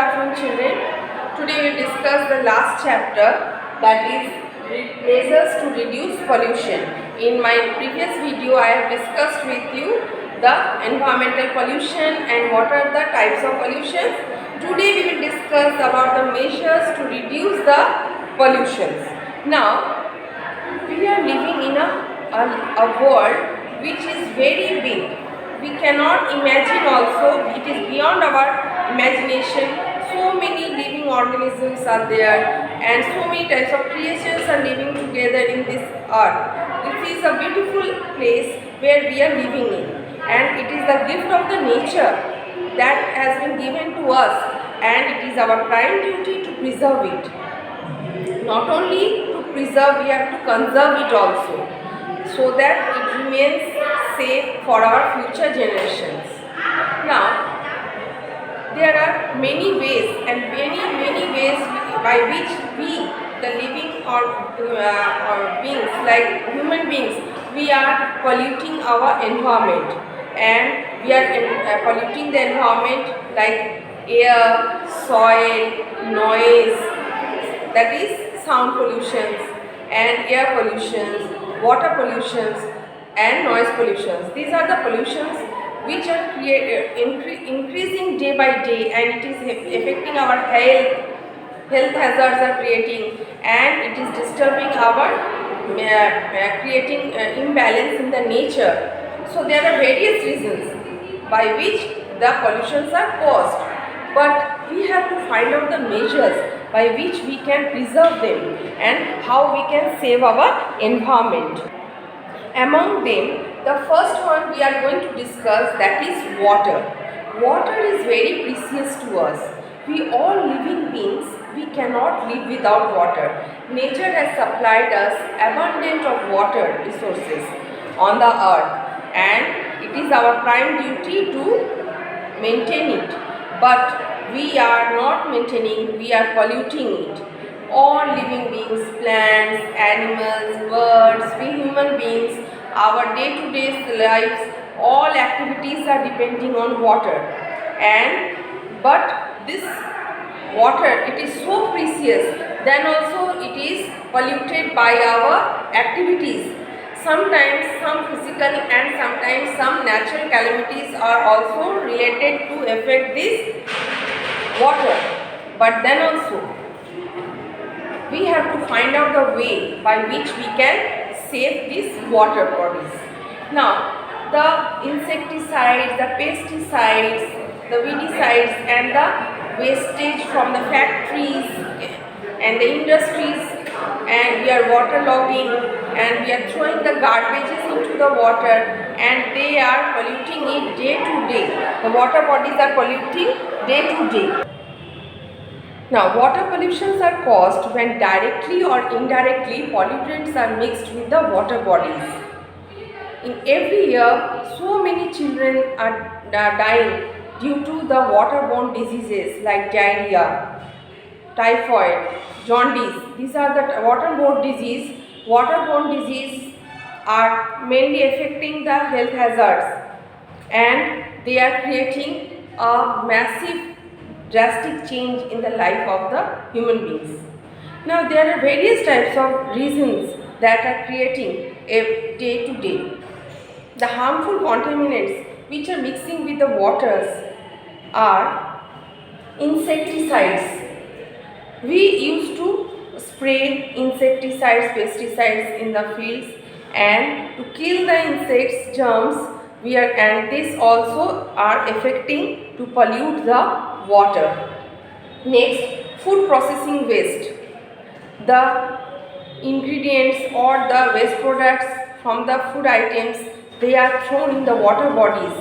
afternoon, children. Today we discuss the last chapter, that is measures to reduce pollution. In my previous video, I have discussed with you the environmental pollution and what are the types of pollution. Today we will discuss about the measures to reduce the pollutions. Now, we are living in a world which is very big. We cannot imagine also, it is beyond our imagination. So many living organisms are there and so many types of creatures are living together in this earth. This is a beautiful place where we are living in, and it is the gift of the nature that has been given to us, and it is our prime duty to preserve it. Not only to preserve, we have to conserve it also, so that it remains safe for our future generations. Now, there are many ways and many ways by which we, the living or beings like human beings, we are polluting our environment, and we are polluting the environment like air, soil, noise, that is sound pollutions, and air pollutions, water pollutions, and noise pollutions. These are the pollutions which are increasing day by day, and it is affecting our health. Health hazards are creating, and it is disturbing our creating imbalance in the nature. So there are various reasons by which the pollutions are caused, but we have to find out the measures by which we can preserve them and how we can save our environment. Among them, the first one we are going to discuss, that is water. Water is very precious to us. We all living beings, we cannot live without water. Nature has supplied us abundant of water resources on the earth, and it is our prime duty to maintain it. But we are not maintaining, we are polluting it. All living beings, plants, animals, birds, we human beings, our day-to-day lives, all activities are depending on water. But this water, it is so precious, then also it is polluted by our activities. Sometimes some physical and sometimes some natural calamities are also related to affect this water. But then also we have to find out the way by which we can save these water bodies. Now, the insecticides, the pesticides, the weedicides, and the wastage from the factories and the industries, and we are waterlogging, and we are throwing the garbages into the water, and they are polluting it day to day. The water bodies are polluting day to day. Now, water pollutions are caused when directly or indirectly pollutants are mixed with the water bodies. In every year, so many children are dying due to the waterborne diseases like diarrhea, typhoid, jaundice. These are the waterborne disease. Waterborne disease are mainly affecting the health hazards, and they are creating a massive drastic change in the life of the human beings. Now, there are various types of reasons that are creating a day to day. The harmful contaminants which are mixing with the waters are insecticides. We used to spray insecticides, pesticides in the fields, and to kill the insects, germs, and this also are affecting to pollute the water. Next, food processing waste. The ingredients or the waste products from the food items, they are thrown in the water bodies,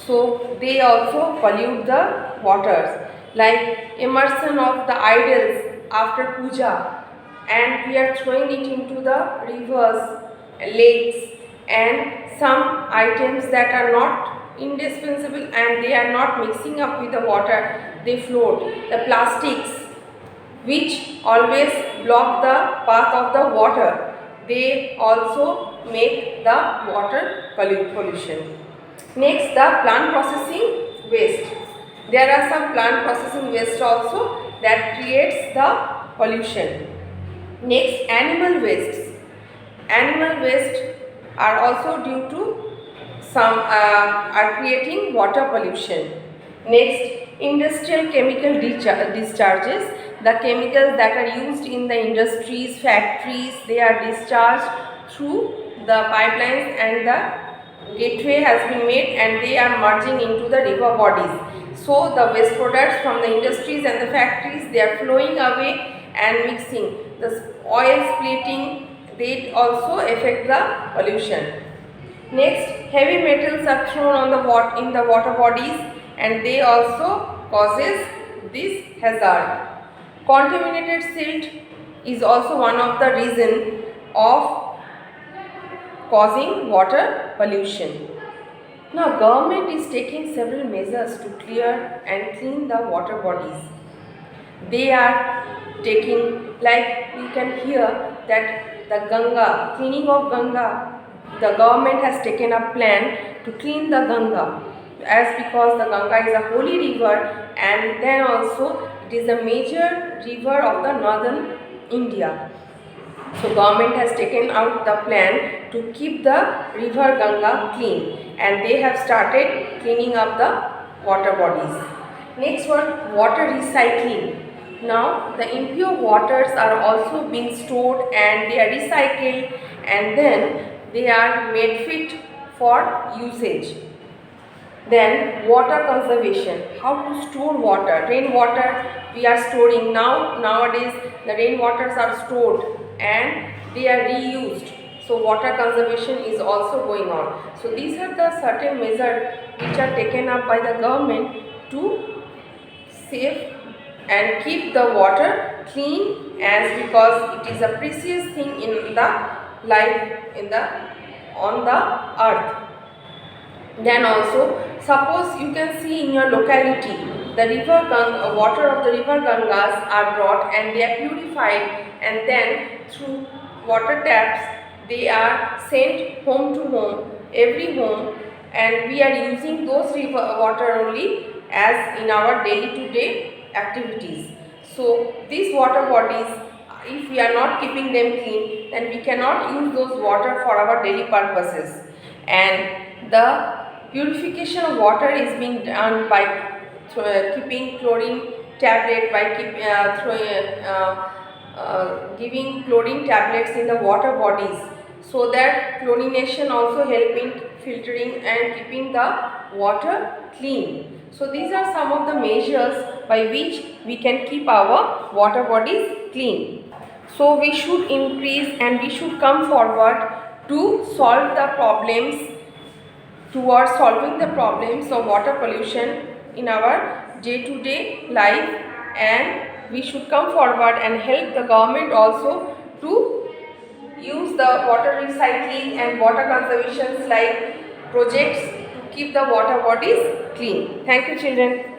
so they also pollute the waters. Like immersion of the idols after puja, and we are throwing it into the rivers, lakes, and some items that are not indispensable and they are not mixing up with the water, they float. The plastics which always block the path of the water, they also make the water pollution. Next, the plant processing waste. There are some plant processing waste also that creates the pollution. Next, animal wastes. Animal waste are also due to some are creating water pollution. Next, industrial chemical discharges. The chemicals that are used in the industries, factories, they are discharged through the pipelines, and the gateway has been made and they are merging into the river bodies. So the waste products from the industries and the factories, they are flowing away and mixing. The oil splitting, they also affect the pollution. Next, heavy metals are thrown on the in the water bodies and they also causes this hazard. Contaminated silt is also one of the reason of causing water pollution. Now, government is taking several measures to clear and clean the water bodies. They are taking, like we can hear that the Ganga, cleaning of Ganga, the government has taken a plan to clean the Ganga, as because the Ganga is a holy river and then also it is a major river of the northern India. So government has taken out the plan to keep the river Ganga clean and they have started cleaning up the water bodies. Next one, water recycling. Now the impure waters are also being stored and they are recycled and then they are made fit for usage. Then water conservation, how to store water. Rainwater we are storing nowadays the rainwaters are stored and they are reused. So water conservation is also going on. So these are the certain measures which are taken up by the government to save and keep the water clean, as because it is a precious thing in the life on the earth. Then also, suppose you can see in your locality the water of the river Gangas are brought and they are purified and then through water taps they are sent home to home, every home, and we are using those river water only as in our daily to day activities. So these water bodies, if we are not keeping them clean, then we cannot use those water for our daily purposes. And the purification of water is being done by keeping chlorine tablet, by giving chlorine tablets in the water bodies, so that chlorination also help in filtering and keeping the water clean. So these are some of the measures by which we can keep our water bodies clean. So we should increase and we should come forward to solve the problems, towards solving the problems of water pollution in our day-to-day life, and we should come forward and help the government also to use the water recycling and water conservations like projects to keep the water bodies clean. Thank you, children.